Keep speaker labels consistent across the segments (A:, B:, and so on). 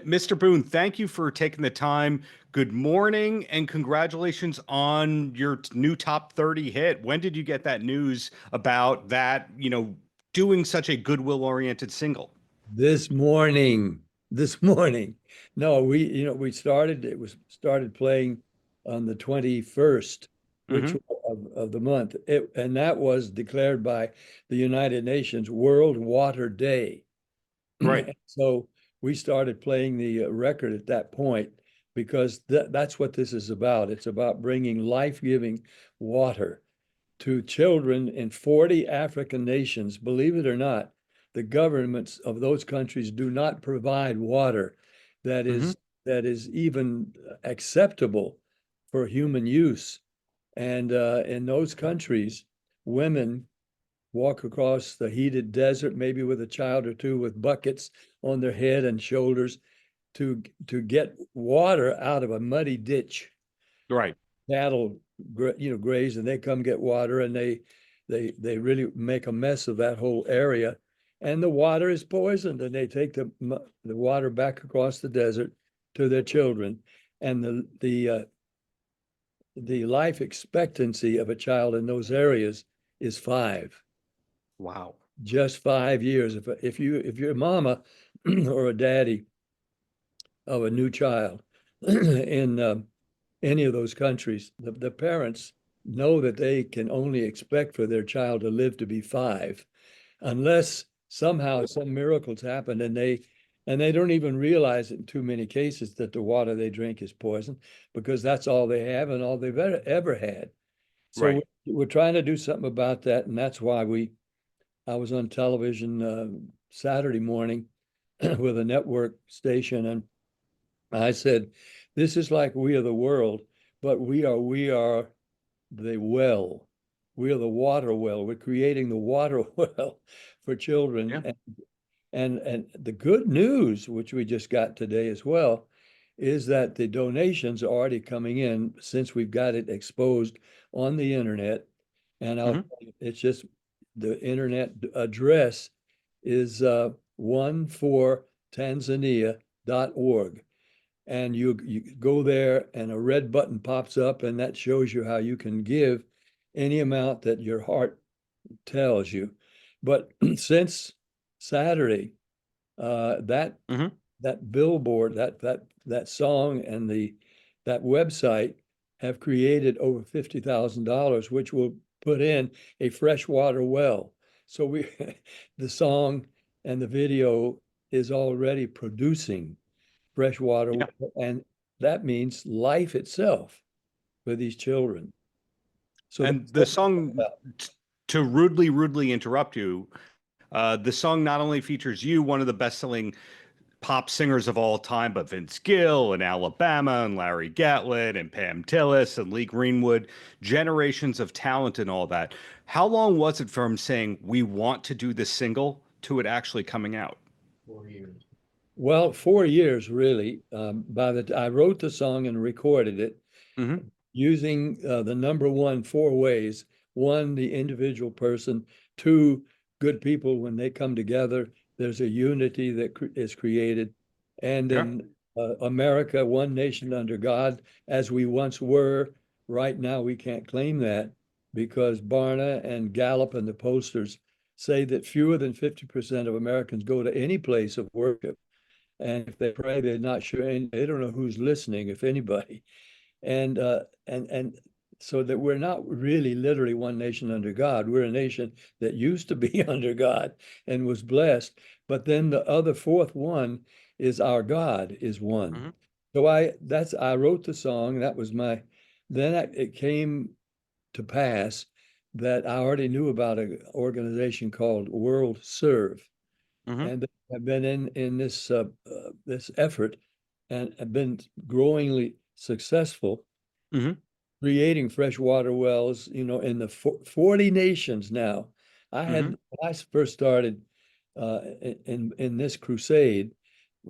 A: Mr. Boone, thank you for taking the time. Good morning and congratulations on your new top 30 hit. When did you get that news about that, doing such a goodwill-oriented single?
B: This morning, this morning. No, we started playing on the 21st, which
A: Hmm.
B: of the month. And that was declared by the United Nations World Water Day.
A: Right.
B: So we started playing the record at that point because that's what this is about. It's about bringing life-giving water to children in 40 African nations. Believe it or not, the governments of those countries do not provide water that
A: Hmm.
B: is that is even acceptable for human use. And in those countries, women walk across the heated desert, maybe with a child or two, with buckets on their head and shoulders to get water out of a muddy ditch.
A: Right.
B: Cattle, graze, and they come get water, and they really make a mess of that whole area, and the water is poisoned, and they take the water back across the desert to their children, and the life expectancy of a child in those areas is 5.
A: Wow.
B: Just 5 years. If you're a mama or a daddy of a new child in any of those countries, the parents know that they can only expect for their child to live to be 5, unless somehow some miracles happen and they don't even realize it in too many cases that the water they drink is poison, because that's all they have and all they've ever had. So
A: Right.
B: we're trying to do something about that, and that's why I was on television Saturday morning with a network station, and I said, "This is like we are the world, but we are the well. We are the water well. We're creating the water well for children."
A: Yeah.
B: And the good news, which we just got today as well, is that the donations are already coming in since we've got it exposed on the internet. And
A: Hmm.
B: it's just the internet address is 1fortanzania.org. And you go there and a red button pops up, and that shows you how you can give any amount that your heart tells you. But since Saturday, that
A: Hmm.
B: that billboard, that song, and that website have created over $50,000, which will put in a freshwater well. So the song and the video is already producing freshwater,
A: Yeah.
B: and that means life itself for these children. So
A: And
B: that's
A: the
B: what it's all
A: song,
B: about.
A: to rudely interrupt you, the song not only features you, one of the best-selling pop singers of all time, but Vince Gill and Alabama and Larry Gatlin and Pam Tillis and Lee Greenwood, generations of talent and all that. How long was it from saying we want to do this single to it actually coming out?
B: Well, 4 years really. I wrote the song and recorded it
A: Hmm.
B: using the number one 4 ways. One, the individual person. Two, good people, when they come together, there's a unity that is created. And
A: Yeah.
B: in America, one nation under God, as we once were. Right now, we can't claim that because Barna and Gallup and the pollsters say that fewer than 50% of Americans go to any place of worship. And if they pray, they're not sure, and they don't know who's listening, if anybody. And so that we're not really literally one nation under God. We're a nation that used to be under God and was blessed. But then the other fourth one is our God is one.
A: Hmm.
B: So I wrote the song. That was it came to pass that I already knew about an organization called World Serve,
A: Hmm.
B: and they have been in this effort and have been growingly successful,
A: Hmm.
B: creating freshwater wells, in the 40 nations now.
A: Hmm.
B: When I first started in this crusade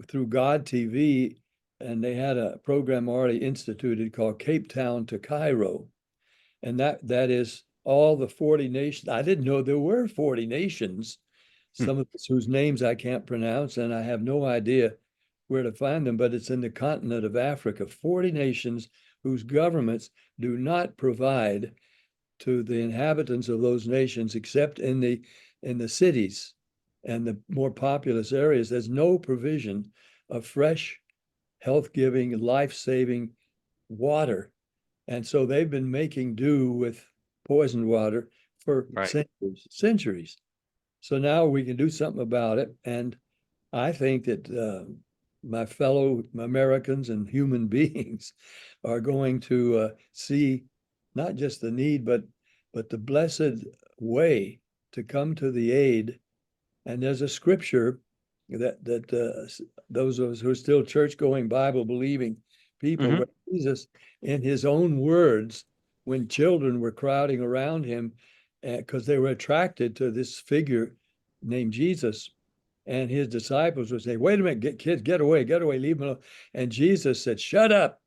B: through God TV, and they had a program already instituted called Cape Town to Cairo, and that is all the 40 nations. I didn't know there were 40 nations, some of whose names I can't pronounce, and I have no idea where to find them, but it's in the continent of Africa, 40 nations whose governments do not provide to the inhabitants of those nations, except in the cities and the more populous areas. There's no provision of fresh, health-giving, life-saving water. And so they've been making do with poisoned water for
A: Right.
B: centuries. So now we can do something about it. And I think that my fellow Americans and human beings are going to see not just the need, but the blessed way to come to the aid. And there's a scripture that those of us who are still church-going, Bible-believing people,
A: Mhm.
B: where Jesus, in his own words, when children were crowding around him, because they were attracted to this figure named Jesus, and his disciples would say, "Wait a minute, kids, get away, leave them alone." And Jesus said, "Shut up."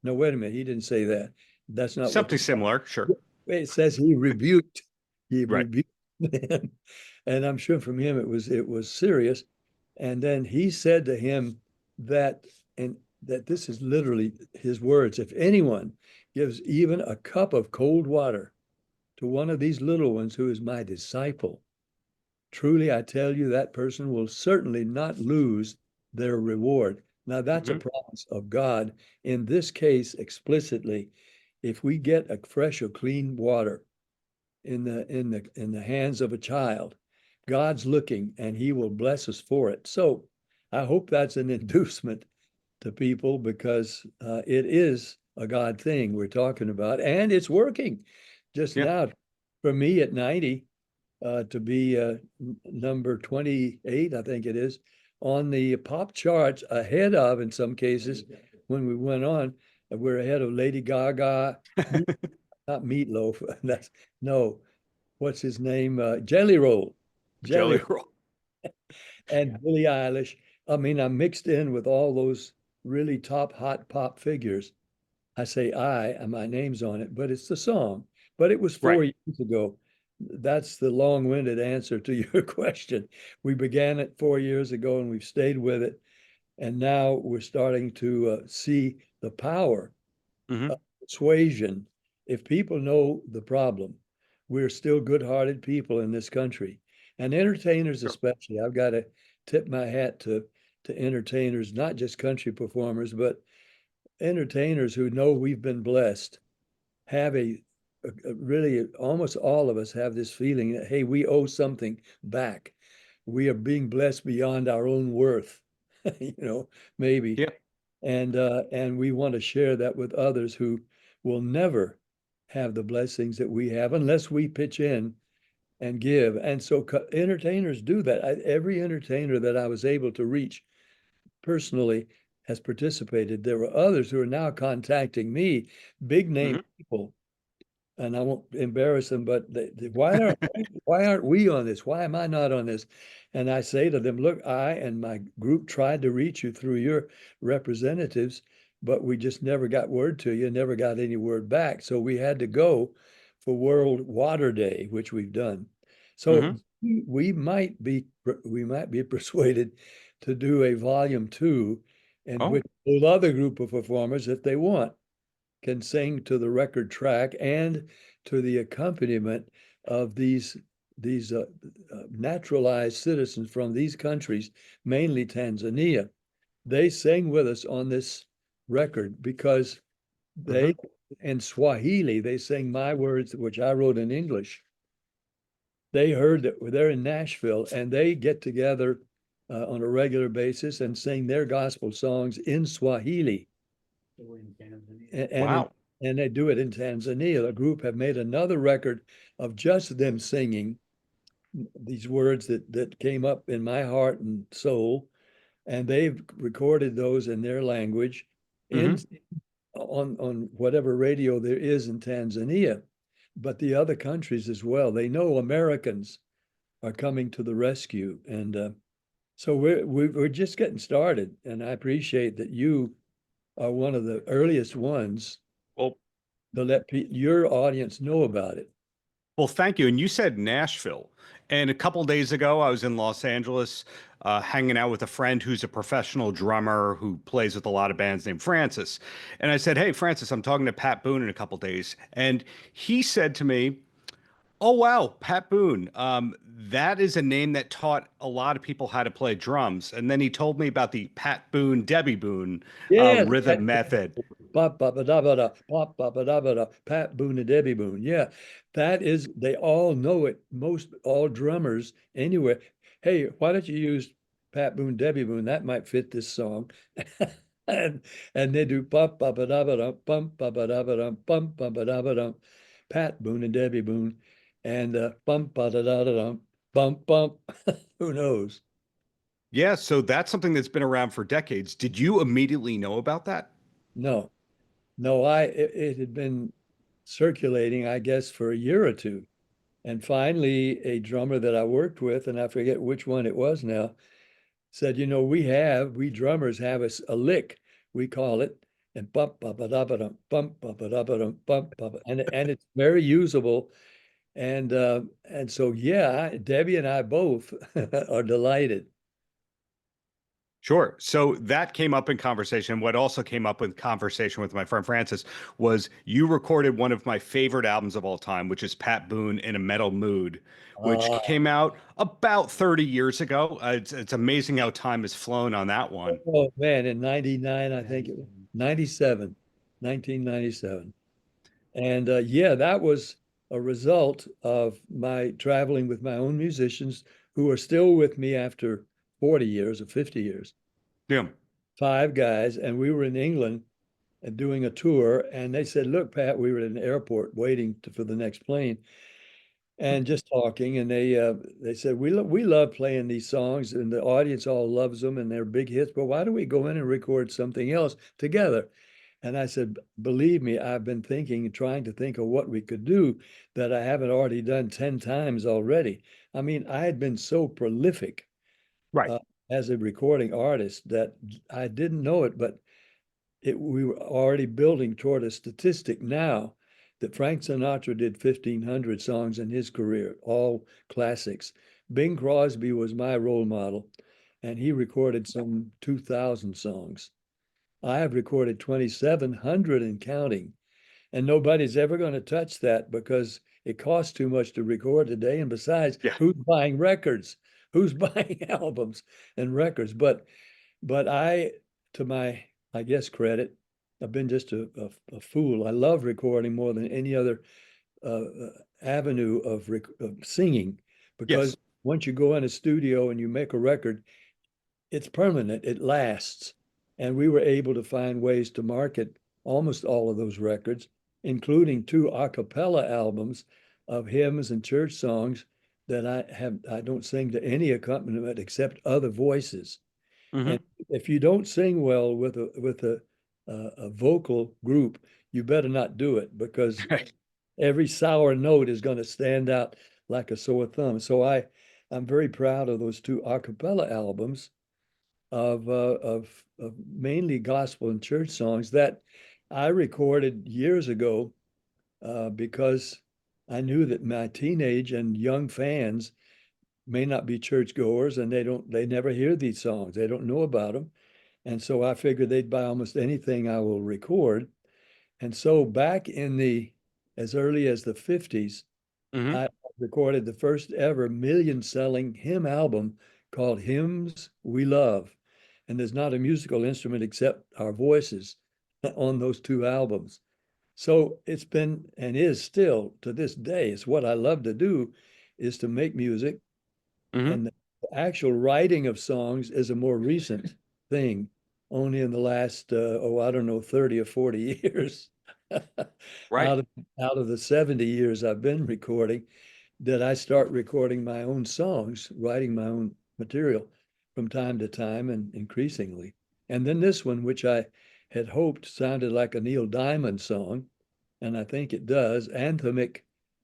B: No, wait a minute, he didn't say that. That's not what
A: Something similar, sure.
B: it says. He rebuked
A: Right.
B: them. And I'm sure from him it was serious. And then he said to him that, and that this is literally his words, "If anyone gives even a cup of cold water to one of these little ones who is my disciple, truly I tell you, that person will certainly not lose their reward." Now that's a
A: Mhm.
B: promise of God. In this case, explicitly, if we get a fresh or clean water in the hands of a child, God's looking and he will bless us for it. So I hope that's an inducement to people, because it is a God thing we're talking about, and it's working just
A: Yeah.
B: now. For me at 90, to be number 28, I think it is, on the pop charts, ahead of, in some cases, when we went on, we're ahead of Lady Gaga, not Meatloaf. That's no, what's his name? Jelly Roll,
A: Jelly
B: Jelly,
A: roll.
B: and Billie Eilish. I mean, I'm mixed in with all those really top hot pop figures. I say I, and my name's on it, but it's the song. But it was
A: Right.
B: 4 years ago. That's the long-winded answer to your question. We began it 4 years ago, and we've stayed with it. And now we're starting to see the power
A: Mhm.
B: of persuasion. If people know the problem, we're still good-hearted people in this country, and entertainers
A: Sure.
B: especially. I've got to tip my hat to entertainers, not just country performers, but entertainers who know we've been blessed, have really, almost all of us have this feeling that, hey, we owe something back. We are being blessed beyond our own worth, maybe.
A: Yeah.
B: And we want to share that with others who will never have the blessings that we have unless we pitch in and give. And so entertainers do that. Every entertainer that I was able to reach personally has participated. There were others who are now contacting me, big name
A: Mhm.
B: people, and I won't embarrass them, but why aren't we on this? Why am I not on this? And I say to them, look, I and my group tried to reach you through your representatives, but we just never got word to you, never got any word back. So we had to go for World Water Day, which we've done. So
A: Mhm.
B: we might be persuaded to do a volume 2, in
A: Oh.
B: which a other group of performers, if they want, can sing to the record track and to the accompaniment of these naturalized citizens from these countries, mainly Tanzania. They sing with us on this record because
A: Mhm.
B: they, in Swahili, they sing my words, which I wrote in English. They heard that they're in Nashville, and they get together on a regular basis and sing their gospel songs in Swahili. And
A: Wow.
B: and they do it in Tanzania. The group have made another record of just them singing these words that came up in my heart and soul, and they've recorded those in their language in
A: Mhm.
B: on whatever radio there is in Tanzania, but the other countries as well. They know Americans are coming to the rescue, and so we're just getting started. And I appreciate that you are one of the earliest ones
A: Well,
B: to let your audience know about it.
A: Well, thank you. And you said Nashville. And a couple days ago, I was in Los Angeles, hanging out with a friend who's a professional drummer who plays with a lot of bands named Francis. And I said, "Hey, Francis, I'm talking to Pat Boone in a couple days." And he said to me, "Oh, wow, Pat Boone. That is a name that taught a lot of people how to play drums." And then he told me about the Pat Boone, Debbie Boone
B: Yes,
A: rhythm method.
B: pop, pop, da, ba, da, pop, pop, da, ba, da, Pat Boone and Debbie Boone. Yeah, that is, they all know it. Most all drummers anywhere. Hey, why don't you use Pat Boone, Debbie Boone? That might fit this song. and they do pop, pop, da, ba, da, bump, pop, da, ba, da, bump, pop, da, ba, da, Pat Boone and Debbie Boone, and bump, da, da, da, da, bump, bump. Who knows?
A: Yeah, so that's something that's been around for decades. Did you immediately know about that?
B: No, no, it had been circulating, I guess, for a year or two. And finally, a drummer that I worked with, and I forget which one it was now, said, you know, we drummers have a lick, we call it, and bump, bump, ba da ba dum, bump, bump, ba da ba dum, bump, bump, and it's very usable. And so, yeah, Debbie and I both are delighted.
A: Sure. So that came up in conversation. What also came up in conversation with my friend Francis was you recorded one of my favorite albums of all time, which is Pat Boone in a Metal Mood, which
B: Uh,
A: came out about 30 years ago. It's amazing how time has flown on that one.
B: oh man, in 99, I think it was 97, 1997. And yeah, that was a result of my traveling with my own musicians who are still with me after 40 years or 50 years,
A: Yeah.
B: five guys. And we were in England and doing a tour. And they said, look, Pat, we were at an airport waiting for the next plane and just talking. And they said, we love playing these songs and the audience all loves them and they're big hits, but why don't we go in and record something else together? And I said, believe me, I've been thinking and trying to think of what we could do that I haven't already done 10 times already. I mean, I had been so prolific
A: Right.
B: uh, as a recording artist that I didn't know it, but we were already building toward a statistic now that Frank Sinatra did 1,500 songs in his career, all classics. Bing Crosby was my role model, and he recorded some 2,000 songs. I have recorded 2,700 and counting, and nobody's ever going to touch that because it costs too much to record today. And besides,
A: Yeah.
B: who's buying records? Who's buying albums and records? But to my, I guess, credit, I've been just a fool. I love recording more than any other avenue of singing because
A: Yes.
B: once you go in a studio and you make a record, it's permanent, it lasts. And we were able to find ways to market almost all of those records, including two a cappella albums of hymns and church songs that I don't sing to any accompaniment except other voices. And
A: Hmm.
B: if you don't sing well with a vocal group, you better not do it because
A: Right.
B: every sour note is going to stand out like a sore thumb. So I'm very proud of those two a cappella albums of mainly gospel and church songs that I recorded years ago because I knew that my teenage and young fans may not be churchgoers and they never hear these songs. They don't know about them. And so I figured they'd buy almost anything I will record. And so back in as early as the 50s,
A: Hmm.
B: I recorded the first ever million selling hymn album called Hymns We Love. And there's not a musical instrument except our voices on those two albums. So it's been and is still to this day, it's what I love to do is to make music.
A: Hmm.
B: And the actual writing of songs is a more recent thing, only in the last, I don't know, 30 or 40 years.
A: Right.
B: out of out of the 70 years I've been recording, did I start recording my own songs, writing my own material from time to time and increasingly. And then this one, which I had hoped sounded like a Neil Diamond song, and I think it does, anthemic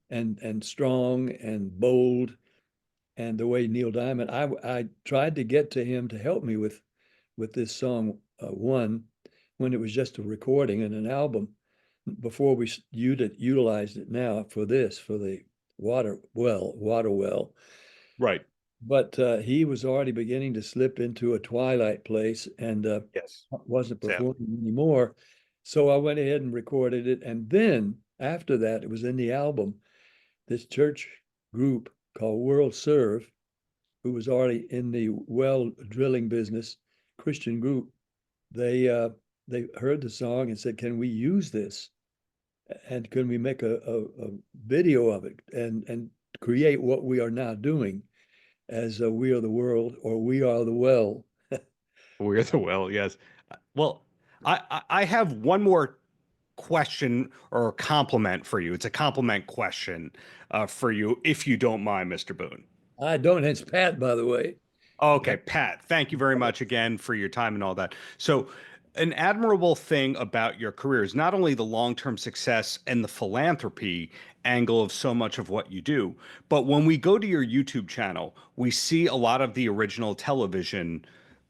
B: and strong and bold. And the way Neil Diamond, I tried to get to him to help me with this song one when it was just a recording and an album before we utilized it now for this, for the water well.
A: Right.
B: But he was already beginning to slip into a twilight place and
A: Yes.
B: wasn't
A: Sadly.
B: performing anymore. So I went ahead and recorded it. And then after that, it was in the album, this church group called World Serve, who was already in the well drilling business, Christian group, they heard the song and said, "Can we use this? And can we make a video of it and create what we are now doing as We Are the World or We Are the Well?"
A: We're the well, yes. Well, I have one more question or compliment for you. It's a compliment question for you, if you don't mind, Mr. Boone.
B: I don't. It's Pat, by the way.
A: Okay, Pat, thank you very much again for your time and all that. So, an admirable thing about your career is not only the long-term success and the philanthropy angle of so much of what you do, but when we go to your YouTube channel, we see a lot of the original television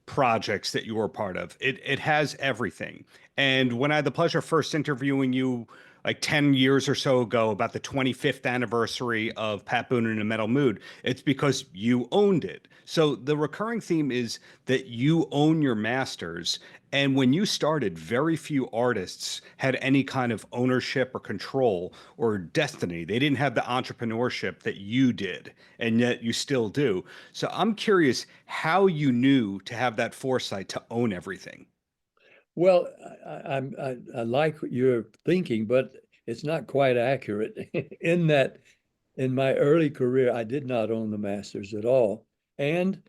A: projects that you were part of. It has everything. And when I had the pleasure of first interviewing you like 10 years or so ago about the 25th anniversary of Pat Boone in a Metal Mood, it's because you owned it. So the recurring theme is that you own your masters. And when you started, very few artists had any kind of ownership or control or destiny. They didn't have the entrepreneurship that you did, and yet you still do. So I'm curious how you knew to have that foresight to own everything.
B: Well, I like what you're thinking, but it's not quite accurate in that in my early career, I did not own the masters at all. And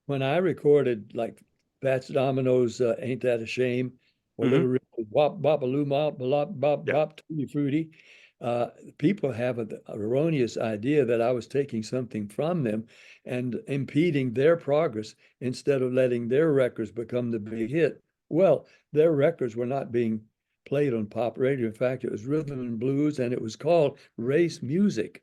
B: when I recorded like Fats Domino's Ain't That a Shame or Little
A: Hmm.
B: Richard Wop Bopaloo Mop Bop Bop
A: Yeah.
B: Bop Tutti Frutti, people have an erroneous idea that I was taking something from them and impeding their progress instead of letting their records become the big hit. Well, their records were not being played on pop radio. In fact, it was rhythm and blues, and it was called race music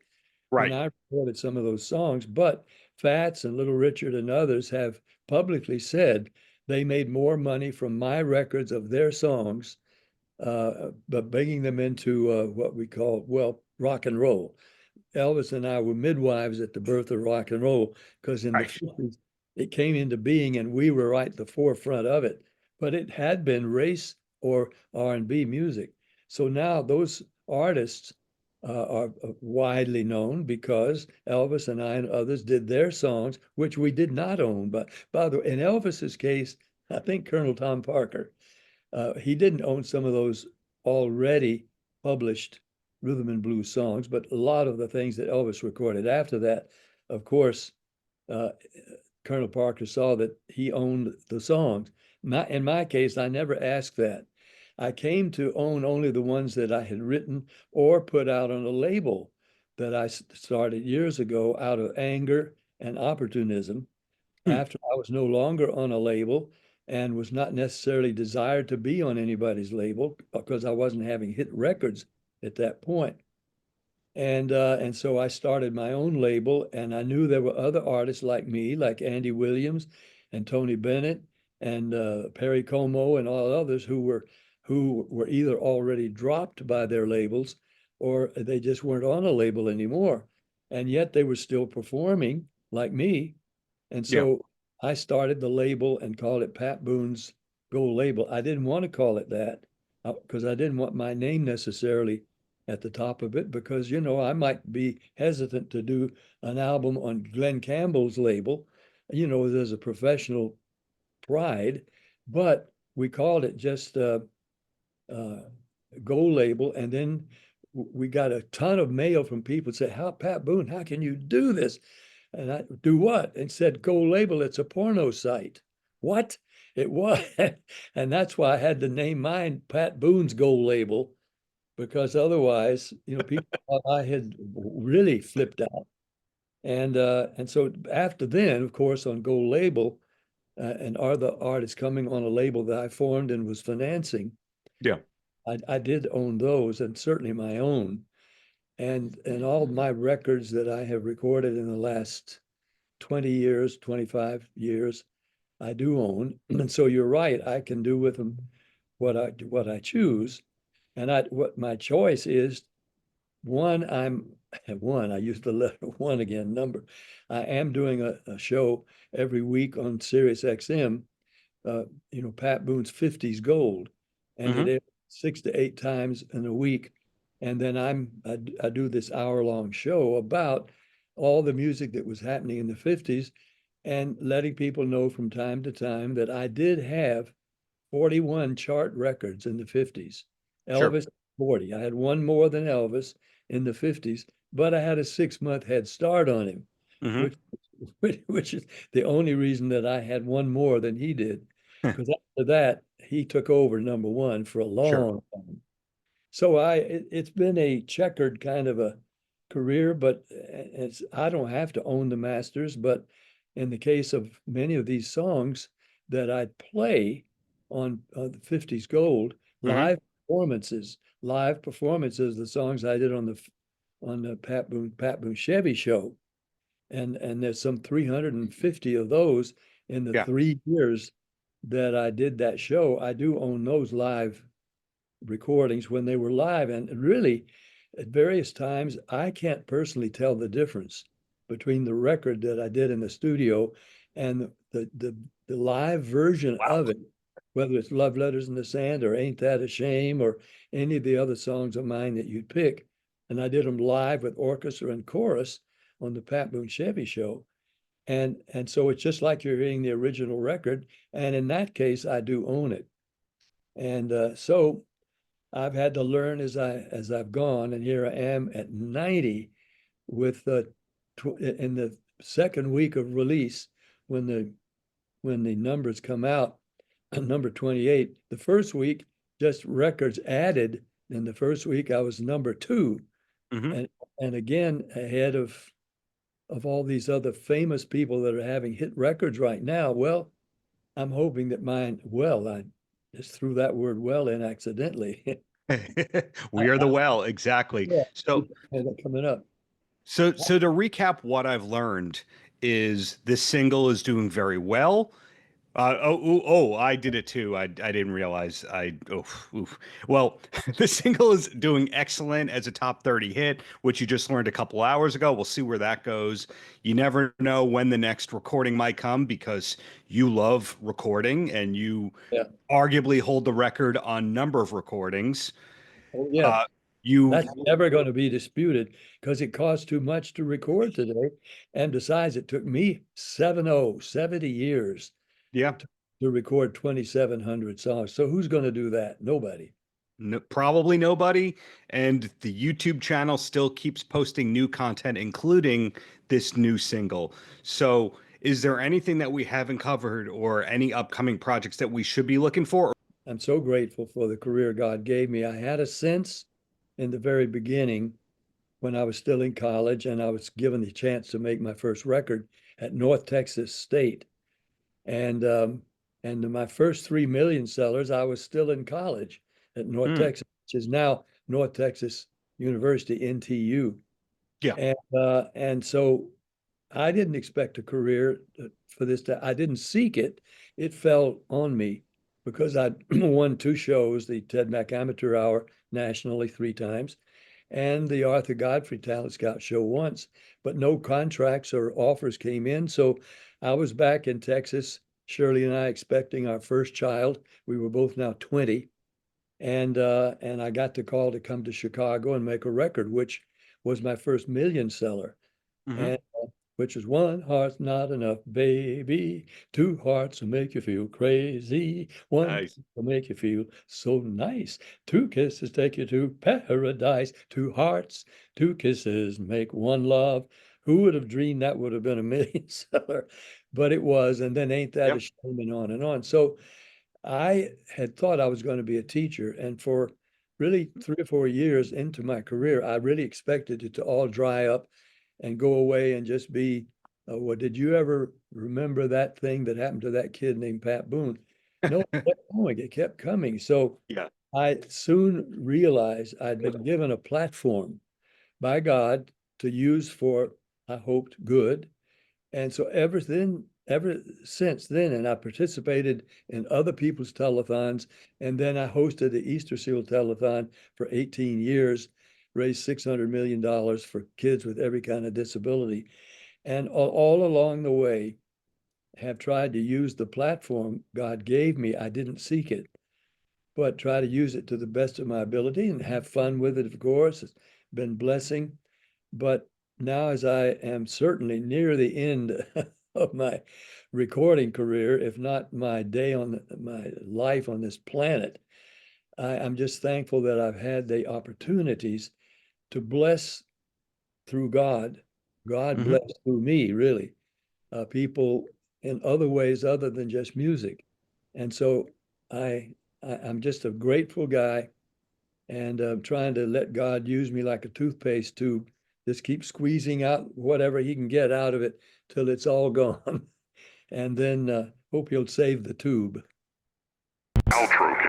B: when
A: Right.
B: I recorded some of those songs. But Fats and Little Richard and others have publicly said they made more money from my records of their songs, but bringing them into what we call, well, rock and roll. Elvis and I were midwives at the birth of rock and roll because in the
A: Right.
B: 50s it came into being and we were right at the forefront of it. But it had been race or R&B music. So now those artists are widely known because Elvis and I and others did their songs, which we did not own. But by the way, in Elvis's case, I think Colonel Tom Parker, he didn't own some of those already published rhythm and blues songs, but a lot of the things that Elvis recorded after that, of course, uh, Colonel Parker saw that he owned the songs. In my case, I never asked that. I came to own only the ones that I had written or put out on a label that I started years ago out of anger and opportunism
A: Hmm.
B: after I was no longer on a label and was not necessarily desired to be on anybody's label because I wasn't having hit records at that point. And so I started my own label, and I knew there were other artists like me, like Andy Williams and Tony Bennett and Perry Como and all others who were either already dropped by their labels or they just weren't on a label anymore. And yet they were still performing like me. And
A: Yeah.
B: so I started the label and called it Pat Boone's Gold Label. I didn't want to call it that because I didn't want my name necessarily at the top of it because, I might be hesitant to do an album on Glenn Campbell's label. There's a professional pride, but we called it just uh, Gold Label. And then we got a ton of mail from people say, "How Pat Boone, how can you do this?" And I do what? And said, "Gold Label, it's a porno site." What? It was. And that's why I had to name mine Pat Boone's Gold Label, because otherwise, people thought I had really flipped out. And so after then, of course, on Gold Label, and other artists coming on a label that I formed and was financing,
A: Yeah.
B: I did own those and certainly my own. And all my records that I have recorded in the last 20 years, 25 years, I do own. And so you're right, I can do with them what I choose. And what my choice is, one, I'm one, I used the letter one again, number. I am doing a show every week on Sirius XM, Pat Boone's 50s Gold, and it
A: Hmm.
B: airs 6 to 8 times in a week. And then I do this hour-long show about all the music that was happening in the 50s and letting people know from time to time that I did have 41 chart records in the 50s.
A: Sure.
B: Elvis, 40. I had one more than Elvis in the 50s, but I had a 6-month head start on him,
A: Hmm.
B: which, which is the only reason that I had one more than he did. Because after that, he took over number one for a
A: Sure.
B: long time. So it's been a checkered kind of a career, but I don't have to own the masters. But in the case of many of these songs that I play on the 50s Gold,
A: Hmm.
B: live performances, the songs I did on the Pat Boone Chevy show, and there's some 350 of those in the
A: Yeah.
B: 3 years that I did that show. I do own those live recordings when they were live. And really, at various times, I can't personally tell the difference between the record that I did in the studio and the live version
A: Wow.
B: of it, whether it's Love Letters in the Sand or Ain't That a Shame or any of the other songs of mine that you'd pick. And I did them live with orchestra and chorus on the Pat Boone Chevy show. And so it's just like you're hearing the original record. And in that case, I do own it. And so I've had to learn as I've gone, and here I am at 90 with in the second week of release when the numbers come out, number 28. The first week, just records added. In the first week, I was number two,
A: Hmm.
B: and again ahead of all these other famous people that are having hit records right now. Well, I'm hoping that mine. Well, I just threw that word "well" in accidentally.
A: We are the well, exactly.
B: Yeah,
A: So,
B: had that coming up.
A: so to recap, what I've learned is this single is doing very well. I did it too. I didn't realize oof. Well, the single is doing excellent as a top 30 hit, which you just learned a couple hours ago. We'll see where that goes. You never know when the next recording might come because you love recording and you
B: Yeah.
A: arguably hold the record on number of recordings.
B: Oh, yeah.
A: Uh, you,
B: That's never going to be disputed because it costs too much to record today. And besides, it took me 70 years
A: yeah,
B: to record 2,700 songs. So who's going to do that? Nobody.
A: no, probably nobody. And the YouTube channel still keeps posting new content, including this new single. So, is there anything that we haven't covered or any upcoming projects that we should be looking for?
B: I'm so grateful for the career God gave me. I had a sense in the very beginning when I was still in college and I was given the chance to make my first record at North Texas State. And my first 3 million sellers, I was still in college at North
A: Hmm,
B: Texas, which is now North Texas University, NTU.
A: yeah.
B: And so I didn't expect a career for this. I didn't seek it. It fell on me because I won 2 shows, the Ted Mack Amateur Hour nationally 3 times, and the Arthur Godfrey Talent Scout Show once, but no contracts or offers came in. So I was back in Texas, Shirley and I expecting our first child. We were both now 20. And I got the call to come to Chicago and make a record, which was my first million seller.
A: Hmm.
B: And which is one heart's not enough, baby. 2 hearts will make you feel crazy. One
A: Nice.
B: will make you feel so nice. 2 kisses take you to paradise. 2 hearts, 2 kisses make one love. Who would have dreamed that would have been a million seller? But it was. And then Ain't That a
A: Yep.
B: Shame and on and on. So I had thought I was going to be a teacher. And for really 3 or 4 years into my career, I really expected it to all dry up and go away and just be, well, did you ever remember that thing that happened to that kid named Pat Boone? No, it kept going. It kept coming. So
A: Yeah.
B: I soon realized I'd been given a platform by God to use for, I hoped, good. And so ever since then, and I participated in other people's telethons, and then I hosted the Easter Seal telethon for 18 years. raised $600 million for kids with every kind of disability. And all along the way, have tried to use the platform God gave me. I didn't seek it, but try to use it to the best of my ability and have fun with it, of course. It's been blessing. But now, as I am certainly near the end of my recording career, if not my my life on this planet, I'm just thankful that I've had the opportunities to bless through God. God blessed through me, really, people in other ways other than just music. And so I'm just a grateful guy, and trying to let God use me like a toothpaste tube. Just keep squeezing out whatever he can get out of it till it's all gone. And then hope he'll save the tube.
C: Paltrocast.